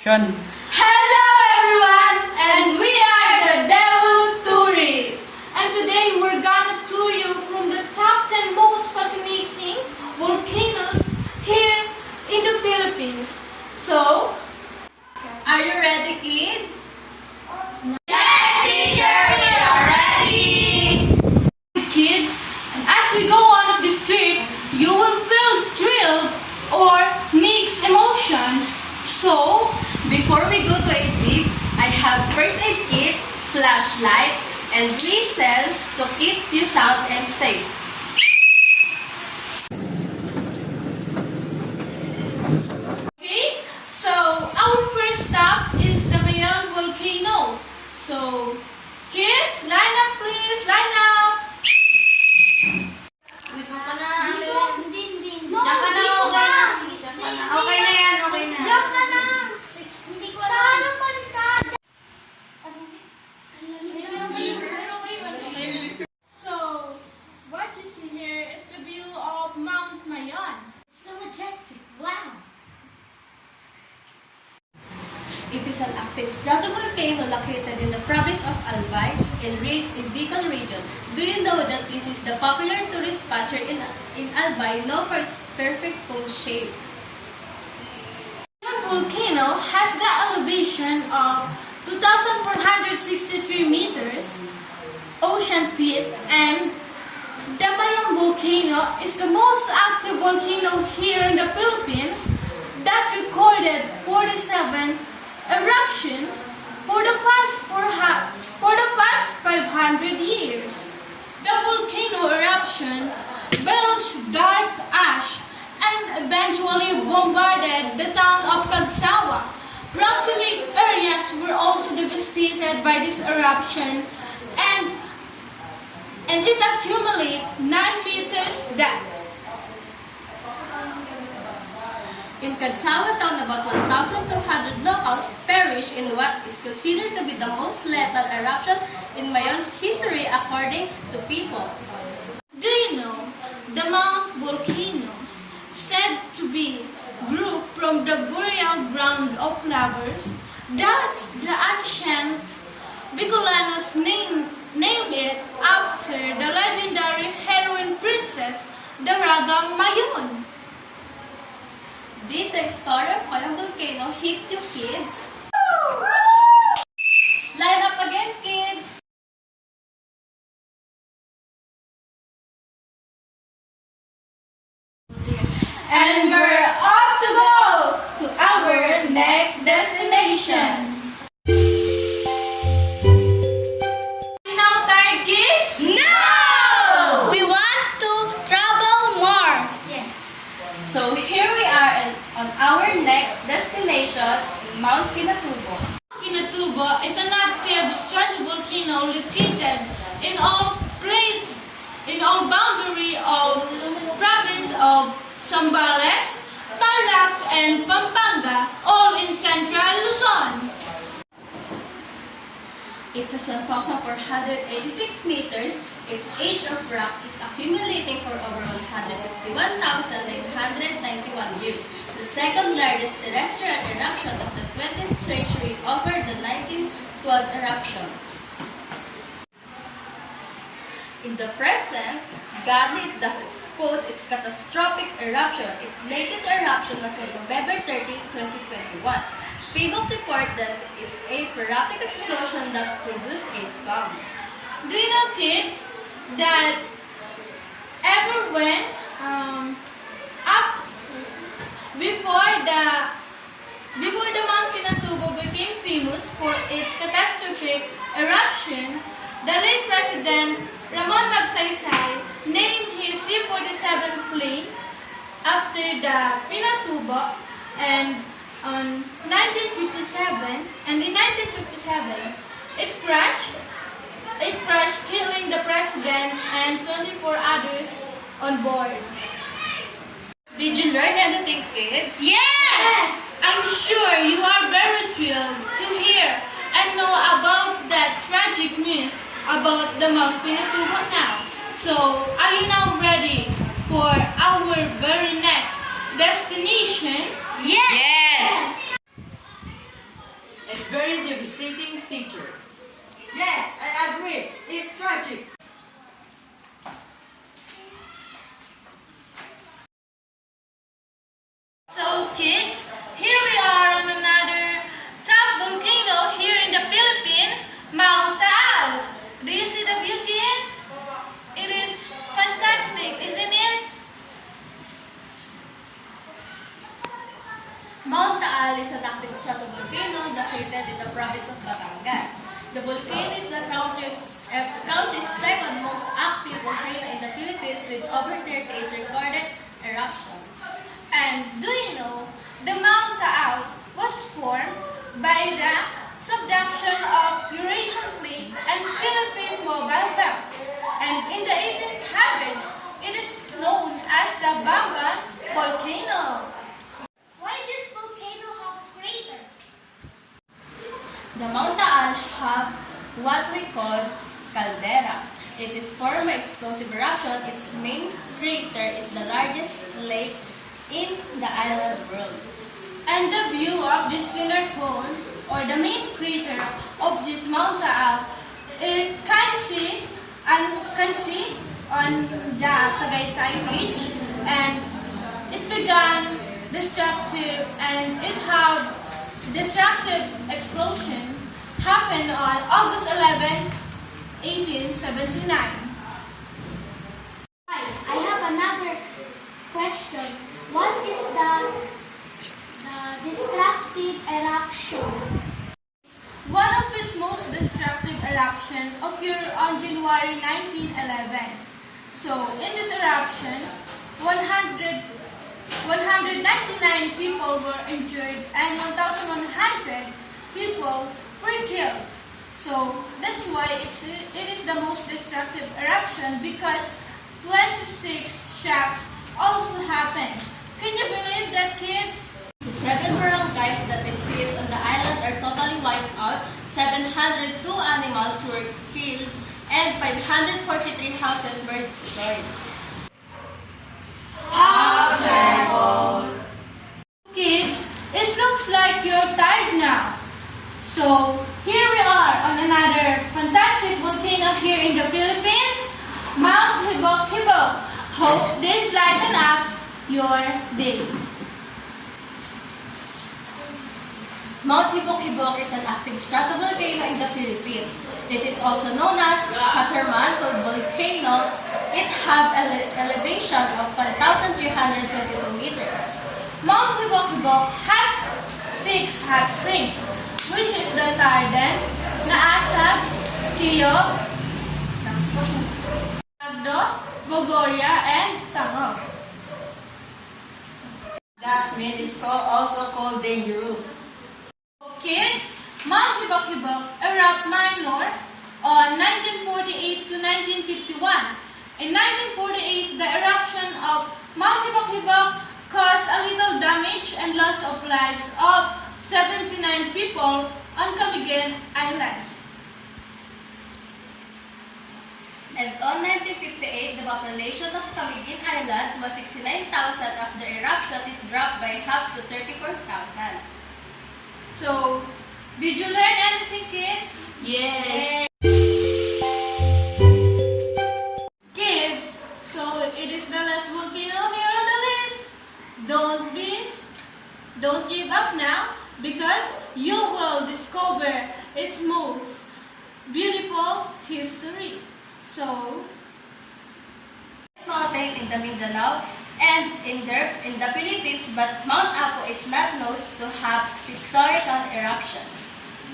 Sean. Hello everyone, and we are the Daewoo'S tourists. And today we're gonna tour you from the top 10 most fascinating volcanoes here in the Philippines. So, Are you ready, kids? yes, teacher, we are ready. Kids, and as we go on this trip, you will feel thrilled or mixed emotions. So, Before we go to a trip, I have first aid kit, flashlight, and whistle to keep you sound and safe. okay, so our first stop is the Mayon volcano. So, kids, line up please, line up. Dito ka na, Hindi. Diyan ka na, okay na. Sige, diyan ka na. Okay na yan, okay na. Diyan ka na. Hindi ko alam. Sa harapan ka. So, what you see here is the view of Mount Mayon. It's so majestic. Wow. It is an active stratovolcano located in the province of Albay in Bicol region. Do you know that this is the popular tourist spot here in Albay, known for its perfect cone shape? The volcano has the elevation of 2,463 meters, ocean feet, and the Mayon volcano is the most active volcano here in the Philippines that recorded 47 eruptions for the past 500 years. The volcano eruption belched dark ash and eventually bombarded the town of Cagsawa. Proximate areas were also devastated by this eruption, and it accumulated 9 meters depth. In Cagsawa town, about 1,200 locals perished in what is considered to be the most lethal eruption in Mayon's history according to people. Do you know the Mount volcano, said to be grew from the burial ground of lovers? Thus, the ancient Bicolanos named it after the legendary heroine princess Daragang Mayon. Did the story of Mayon volcano hit you, kids? Line up again, kids! And we're off to go to our next destination. Now tired, kids? No! We want to travel more. Yes. So here we are on our next destination, Mount Pinatubo. Pinatubo is an active stratovolcano located in all boundary of province of Zambales, Tarlac, and Pampanga, all in central Luzon. It has 1,486 meters. Its age of rock is accumulating for over 151,991 years. The second largest terrestrial eruption of the 20th century over the 1912 eruption. In the present, Godly does expose its catastrophic eruption. Its latest eruption was on November 30, 2021. Fables report that it's a periodic explosion that produced a bomb. Do you know, kids, that ever when before the Mount Pinatubo became famous for its catastrophic eruption, the late President Ramon Magsaysay named his C-47 plane after the Pinatubo, and in 1957, it crashed, killing the president and 24 others on board. Did you learn anything, kids? Yes! I'm sure you are very thrilled to hear and know about that tragic news about the Mount Pinatubo now. So, are you now ready for our very next destination? Yes! tragic. So kids, here we are on another top volcano here in the Philippines, Mount Taal. Do you see the view, kids? It is fantastic, isn't it? Mount Taal is an active stratovolcano located in the province of Batangas. The volcano is the country's second most active volcano in the Philippines with over 38 recorded eruptions. And do you know, the Mount Taal was formed by the subduction of Eurasian plate and Philippine mobile belt. And in the 1800s, it is known as the Bamban volcano. Why this volcano have crater? The Mount Taal have what we call caldera. It is formed by explosive eruption. Its main crater is the largest lake in the island world. And the view of this cinder cone, or the main crater of this Mount Taal, it can see on the Tagaytay Ridge, and it began destructive, and it had destructive explosion happened on August 11, 1879. I have another question. What is the destructive eruption? One of its most destructive eruptions occurred on January 1911. So, in this eruption, 199 people were injured and 1,100 people were killed. So, that's why it is the most destructive eruption, because 26 shocks also happened. Can you believe that, kids? The 7 barangays that exist on the island are totally wiped out, 702 animals were killed, and 543 houses were destroyed. How terrible! Kids, it looks like you're tired now. So, here we are on another fantastic volcano here in the Philippines, Mount Hibok-Hibok. Hope this lightens up your day. Mount Hibok-Hibok is an active stratovolcano in the Philippines. It is also known as Catarmantle volcano. It has an elevation of 1,322 meters. Mount Hibok-Hibok has 6 hot springs, which is the Tarden, Naasag, Kiyok, Agdo, Bogoria, and Tangog. That means it's also called dangerous. Kids, Mount Hibok-Hibok erupted minor on 1948 to 1951. In 1948, the eruption of Mount Hibok-Hibok caused a little damage and loss of lives of 79 people on Camiguin Islands. And on 1958, the population of Camiguin Island was 69,000. After the eruption, it dropped by half to 34,000. So, did you learn anything, kids? Yes! Kids, so it is the last volcano here on the list. Don't give up now, because you will discover its most beautiful history. So, Mountain in the Mindanao and in the Philippines, but Mount Apo is not known to have historical eruption.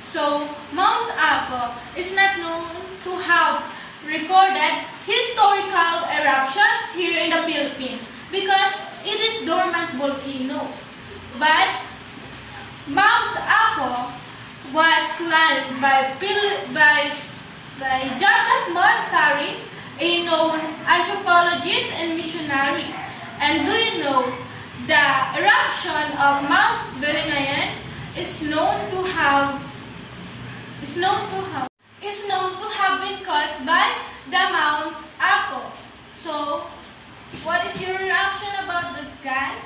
So, Mount Apo is not known to have recorded historical eruption here in the Philippines because it is dormant volcano. But Mount Apo was climbed by Joseph Montari, a known anthropologist and missionary. And do you know the eruption of Mount Belingayan is known to have been caused by the Mount Apo. So, what is your reaction about that, guys?